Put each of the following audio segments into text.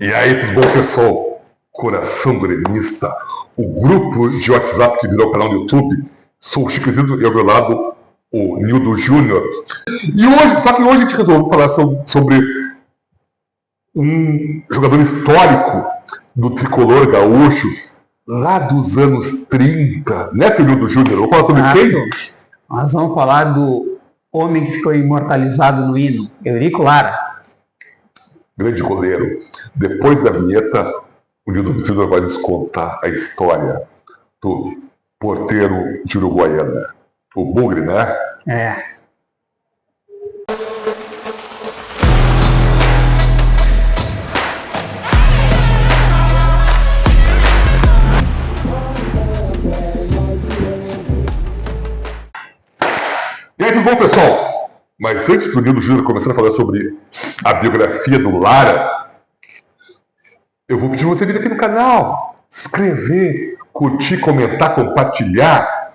E aí, tudo bom, pessoal? Coração gremista, o grupo de WhatsApp que virou canal no YouTube. Sou o Chiquezito e ao meu lado o Nildo Júnior. E hoje, só que hoje a gente resolveu falar sobre um jogador histórico do tricolor gaúcho, lá dos anos 30. Né, seu Nildo Júnior? Vamos falar sobre quem? Nós vamos falar do homem que ficou imortalizado no hino, Eurico Lara. Grande goleiro. Depois da vinheta, o Nildo Júnior vai nos contar a história do porteiro de Uruguaiana. O Bugre, né? É. E aí, tudo bom, pessoal? Mas antes do Nildo Júnior começar a falar sobre a biografia do Lara, eu vou pedir você vir aqui no canal, se inscrever, curtir, comentar, compartilhar.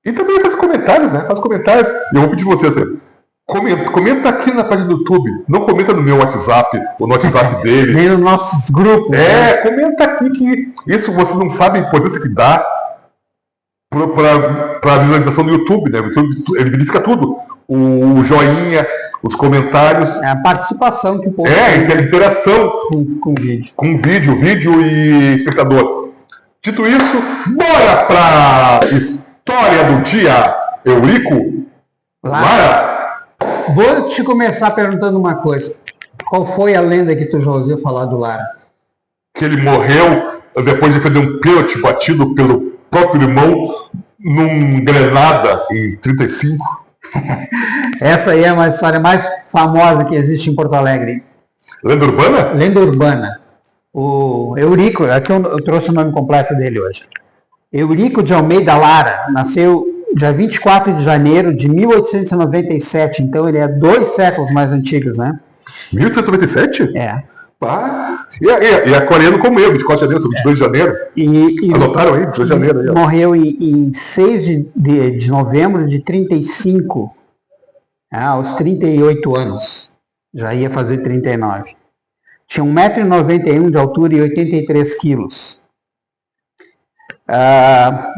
E também fazer comentários, né? Faz comentários. E eu vou pedir você assim, comenta aqui na página do YouTube. Não comenta no meu WhatsApp ou no WhatsApp dele. Nem nos nossos grupos. Né? Comenta aqui que isso vocês não sabem a importância que dá para a visualização do YouTube, né? O YouTube, ele verifica tudo. O joinha, os comentários. É a participação que o povo a interação com o vídeo. Com vídeo e espectador. Dito isso, bora pra história do dia, Eurico Lara. Vou te começar perguntando uma coisa. Qual foi a lenda que tu já ouviu falar do Lara? Que ele morreu depois de perder um pênalti batido pelo próprio irmão num Grenada em 35. Essa aí é uma história mais famosa que existe em Porto Alegre. Lenda urbana? Lenda urbana. O Eurico, aqui eu trouxe o nome completo dele hoje. Eurico de Almeida Lara nasceu dia 24 de janeiro de 1897, então ele é 2 séculos mais antigos, né? 1897? É. Ah, e é coreano como eu, 24 de janeiro, 22 de janeiro. Anotaram aí, 22 de janeiro. Aí, morreu em 6 de novembro de 35, aos 38 anos. Já ia fazer 39. Tinha 1,91 m de altura e 83 quilos.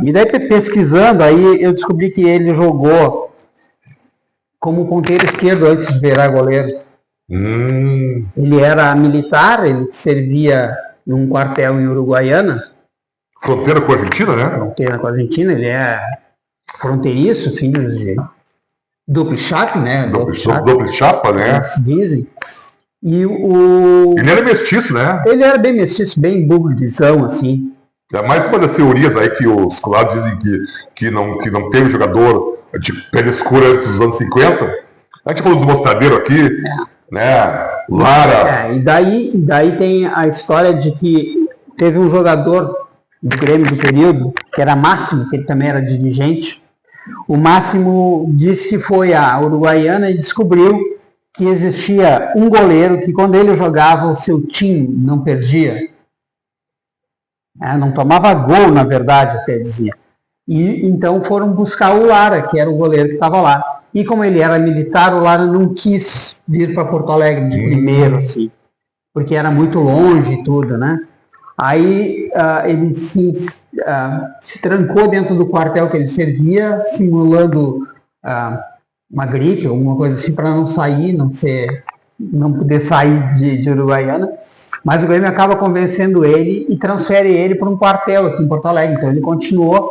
E daí, pesquisando, aí eu descobri que ele jogou como ponteiro esquerdo antes de virar goleiro. Ele era militar, ele servia num quartel em Uruguaiana. Fronteira com a Argentina, né? Fronteira com a Argentina, ele é fronteiriço, filho de duplo chapa, né? Duplo chapa, né? Se dizem. Ele era mestiço, né? Ele era bem mestiço, bem bugrizão, assim. É mais uma das teorias aí que os colados dizem que não teve jogador de pele escura antes dos anos 50. A gente falou dos mostradeiros aqui, né? Lara. E daí tem a história de que teve um jogador do Grêmio do período, que era Máximo, que ele também era dirigente. O Máximo disse que foi a Uruguaiana e descobriu que existia um goleiro que quando ele jogava o seu time não perdia. Não tomava gol, na verdade, até dizia. E então foram buscar o Lara, que era o goleiro que estava lá. E como ele era militar, o Lara não quis vir para Porto Alegre de primeiro, assim, porque era muito longe e tudo, né? Aí ele se trancou dentro do quartel que ele servia, simulando uma gripe, alguma coisa assim, para não sair, não poder sair de Uruguaiana. Mas o Grêmio acaba convencendo ele e transfere ele para um quartel aqui em Porto Alegre. Então ele continuou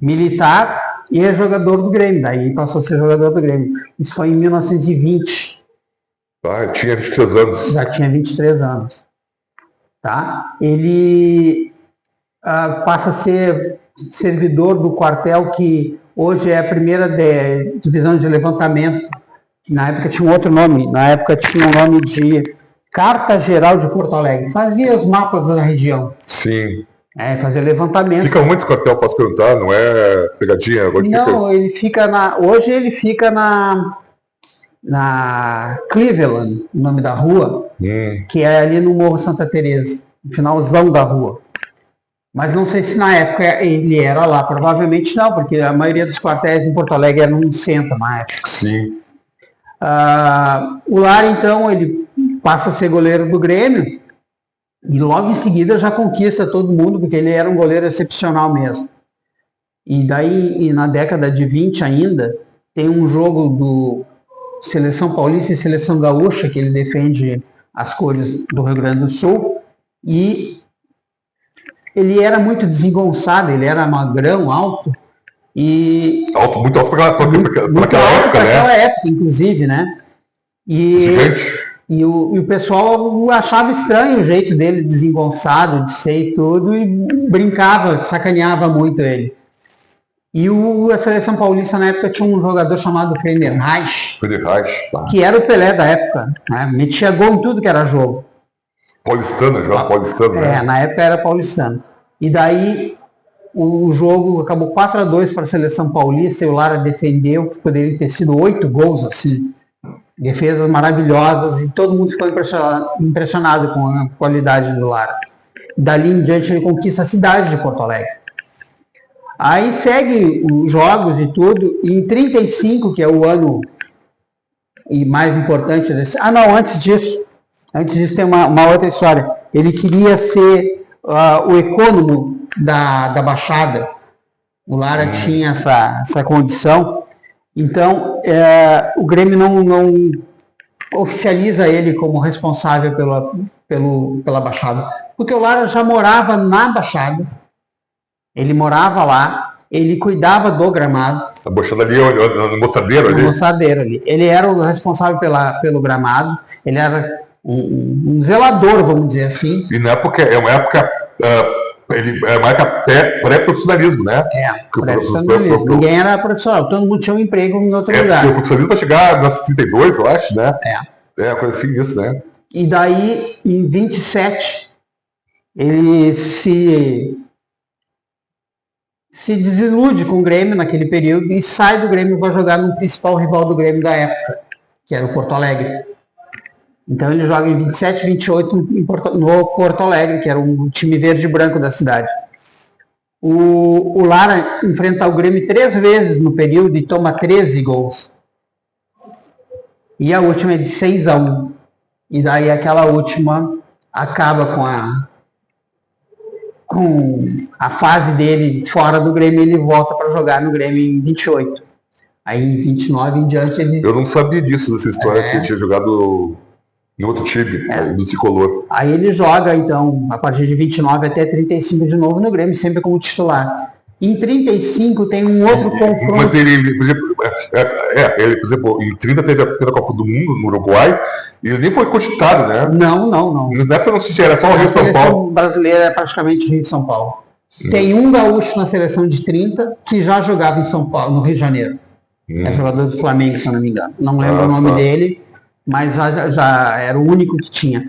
militar e é jogador do Grêmio. Daí passou a ser jogador do Grêmio. Isso foi em 1920. Ele tinha 23 anos. Já tinha 23 anos. Tá? Ele passa a ser servidor do quartel que hoje é a primeira divisão de levantamento. Na época tinha um outro nome. Na época tinha o nome de Carta Geral de Porto Alegre. Fazia os mapas da região. Sim. Fazia levantamento. Fica onde esse quartel, posso perguntar? Não é pegadinha? Não, ele fica hoje ele fica na Cleveland, o nome da rua, que é ali no Morro Santa Teresa, no finalzão da rua. Mas não sei se na época ele era lá, provavelmente não, porque a maioria dos quartéis em Porto Alegre eram no centro na época. Sim. O Lara, então, ele passa a ser goleiro do Grêmio E logo em seguida já conquista todo mundo, porque ele era um goleiro excepcional mesmo. E daí, na década de 20 ainda, tem um jogo do Seleção Paulista e Seleção Gaúcha, que ele defende as cores do Rio Grande do Sul, e ele era muito desengonçado, ele era magrão, alto, e... Muito alto para aquela época, né? Naquela época, inclusive, né? E o pessoal achava estranho o jeito dele, desengonçado, de ser e tudo, e brincava, sacaneava muito ele. E a Seleção Paulista, na época, tinha um jogador chamado Friedenreich, tá. que era o Pelé da época, né? Metia gol em tudo que era jogo. Paulistano, jogava paulistano, né? Na época era paulistano. E daí o jogo acabou 4-2 para a Seleção Paulista e o Lara defendeu, que poderia ter sido 8 gols, assim. Defesas maravilhosas e todo mundo ficou impressionado com a qualidade do Lara. Dali em diante ele conquista a cidade de Porto Alegre. Aí segue os jogos e tudo, e em 35, que é o ano e mais importante desse... antes disso tem uma outra história. Ele queria ser o econômico da Baixada. O Lara tinha essa condição. Então, o Grêmio não oficializa ele como responsável pela Baixada. Porque o Lara já morava na Baixada, ele morava lá, ele cuidava do gramado. A Baixada ali, no Moçadeiro ali? No Moçadeiro ali. Ele era o responsável pelo gramado, ele era um zelador, vamos dizer assim. E na época, é uma época pré-profissionalismo, né? Pré-profissionalismo. Ninguém era profissional, todo mundo tinha um emprego em outro lugar. Porque o profissionalismo vai chegar nas 32, eu acho, né? Coisa assim, isso, né? E daí, em 27, ele se desilude com o Grêmio naquele período e sai do Grêmio e vai jogar no principal rival do Grêmio da época, que era o Porto Alegre. Então ele joga em 27, 28 no Porto Alegre, que era um time verde e branco da cidade. O Lara enfrenta o Grêmio 3 vezes no período e toma 13 gols. E a última é de 6-1. E daí aquela última acaba com a fase dele fora do Grêmio, ele volta para jogar no Grêmio em 28. Aí em 29 em diante ele... Eu não sabia disso, dessa história, que ele tinha jogado em outro time, no Tricolor. Aí ele joga, então, a partir de 29 até 35 de novo no Grêmio, sempre como titular. Em 35 tem um outro confronto. Mas ele, por exemplo, em 30 teve a primeira Copa do Mundo no Uruguai, e ele nem foi cogitado, né? Não. Na época não se tinha, era só o Rio São Paulo. A seleção brasileira é praticamente Rio e São Paulo. Tem um gaúcho na seleção de 30 que já jogava em São Paulo, no Rio de Janeiro. É jogador do Flamengo, se eu não me engano. Não lembro o nome dele, mas já era o único que tinha.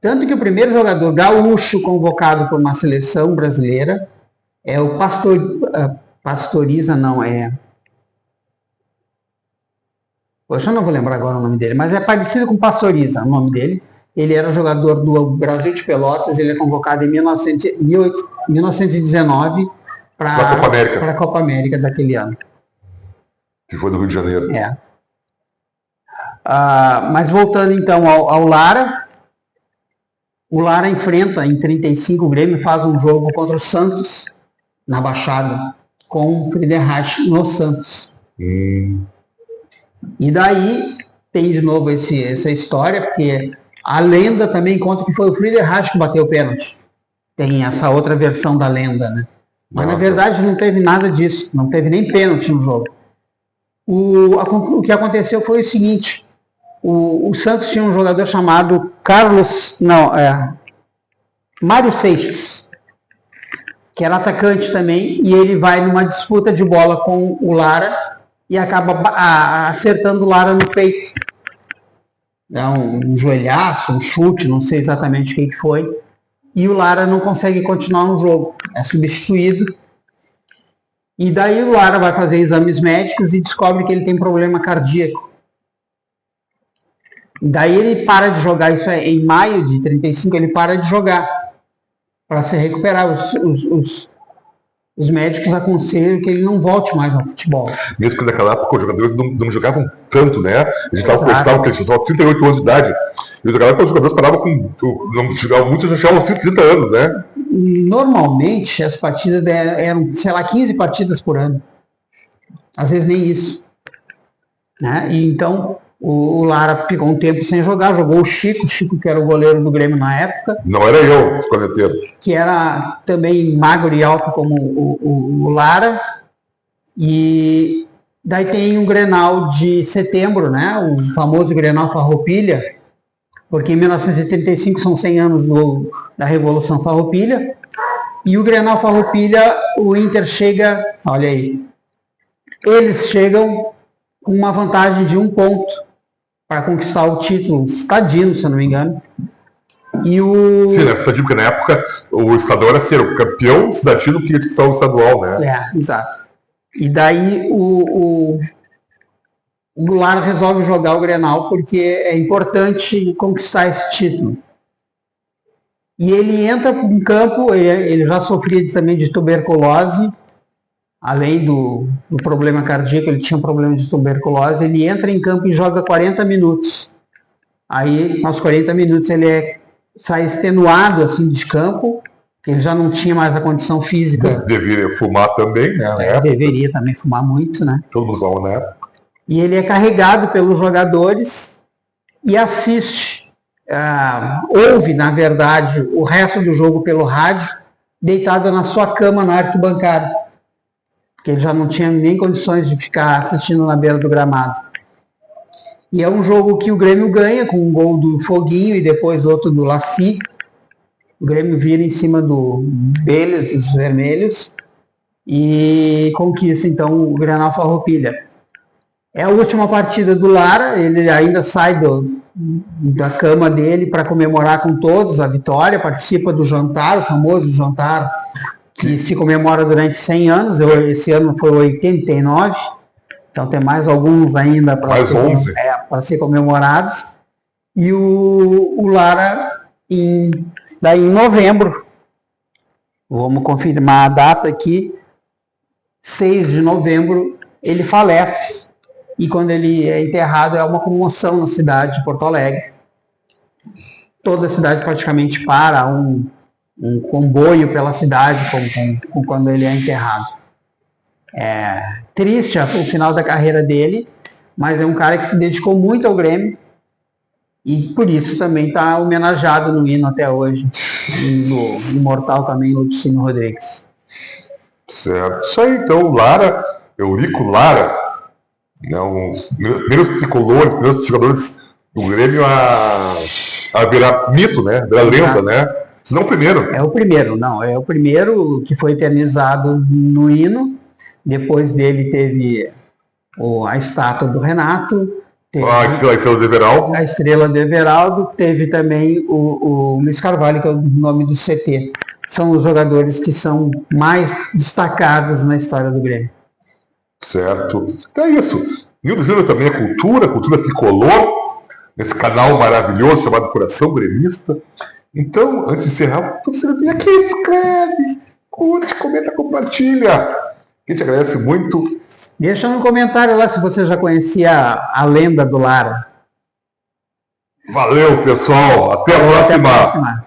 Tanto que o primeiro jogador gaúcho convocado por uma seleção brasileira é o Pastoriza, não, Poxa, eu não vou lembrar agora o nome dele, mas é parecido com Pastoriza, o nome dele. Ele era jogador do Brasil de Pelotas, ele é convocado em 1919 para a Copa América daquele ano. Que foi no Rio de Janeiro. Mas voltando então ao Lara, o Lara enfrenta em 35 o Grêmio, faz um jogo contra o Santos na Baixada, com o Friedenreich no Santos. E daí tem de novo essa história, porque a lenda também conta que foi o Friedenreich que bateu o pênalti. Tem essa outra versão da lenda, né? Mas na verdade não teve nada disso, não teve nem pênalti no jogo. O que aconteceu foi o seguinte: o Santos tinha um jogador chamado Mário Seixas, que era atacante também, e ele vai numa disputa de bola com o Lara e acaba acertando o Lara no peito. É um joelhaço, um chute, não sei exatamente o que foi. E o Lara não consegue continuar no jogo, é substituído. E daí o Lara vai fazer exames médicos e descobre que ele tem problema cardíaco. E daí ele para de jogar, isso é em maio de 35, ele para de jogar para se recuperar. os médicos aconselham que ele não volte mais ao futebol. Mesmo que naquela época os jogadores não jogavam tanto, né? A gente estava Exato. que eles tinham 38 anos de idade. E naquela época os jogadores paravam não jogavam muito, já chegavam aos 30 anos, né? Normalmente as partidas eram, sei lá, 15 partidas por ano. Às vezes nem isso. Né? E então o Lara ficou um tempo sem jogar, jogou o Chico que era o goleiro do Grêmio na época. Não era eu, os corneteiros. Que era também magro e alto como o Lara. E daí tem um Grenal de setembro, né? O famoso Grenal Farroupilha, porque em 1985 são 100 anos da Revolução Farroupilha. E o Grenal Farroupilha, o Inter chega, olha aí, eles chegam com uma vantagem de 1 ponto para conquistar o título estadino, se eu não me engano. E Sim, né? Estadino, porque na época o estadual era ser o campeão cidadino que ia disputar o estadual, né? É, exato. E daí o Lara resolve jogar o Grenal porque é importante conquistar esse título. E ele entra em campo, ele já sofria também de tuberculose, além do problema cardíaco, ele tinha um problema de tuberculose, ele entra em campo e joga 40 minutos. Aí, aos 40 minutos, ele sai extenuado assim, de campo, ele já não tinha mais a condição física. Deveria fumar também, né? Deveria também fumar muito, né? Todo mundo fumava na época. E ele é carregado pelos jogadores e assiste, ouve, na verdade, o resto do jogo pelo rádio, deitado na sua cama na arquibancada, porque ele já não tinha nem condições de ficar assistindo na beira do gramado. E é um jogo que o Grêmio ganha com um gol do Foguinho e depois outro do Laci. O Grêmio vira em cima deles, dos vermelhos, e conquista então o Grenal Farroupilha. É a última partida do Lara, ele ainda sai da cama dele para comemorar com todos a vitória, participa do jantar, o famoso jantar que se comemora durante 100 anos, esse ano foi 89, então tem mais alguns ainda para ser comemorados. E o Lara, daí em novembro, vamos confirmar a data aqui, 6 de novembro, ele falece. E quando ele é enterrado, é uma comoção na cidade de Porto Alegre. Toda a cidade praticamente para, um comboio pela cidade quando ele é enterrado. É triste o final da carreira dele, mas é um cara que se dedicou muito ao Grêmio e por isso também está homenageado no hino até hoje, no imortal também Lúcio Rodrigues. Certo. Isso aí, então, Lara, Eurico Lara, né, os primeiros tricolores, primeiros jogadores do Grêmio a virar mito, né? Virar lenda, né? Se não o primeiro. É o primeiro, não. É o primeiro que foi eternizado no hino. Depois dele teve a estátua do Renato. A estrela do Everaldo. A estrela do Everaldo. Teve também o Luiz Carvalho, que é o nome do CT. São os jogadores que são mais destacados na história do Grêmio. Certo. Então é isso. Nildo Júnior também é cultura tricolor, nesse canal maravilhoso chamado Coração Gremista. Então, antes de encerrar, você vem aqui, escreve, curte, comenta, compartilha. A gente agradece muito. Deixa no comentário lá se você já conhecia a lenda do Lara. Valeu, pessoal. Até a próxima.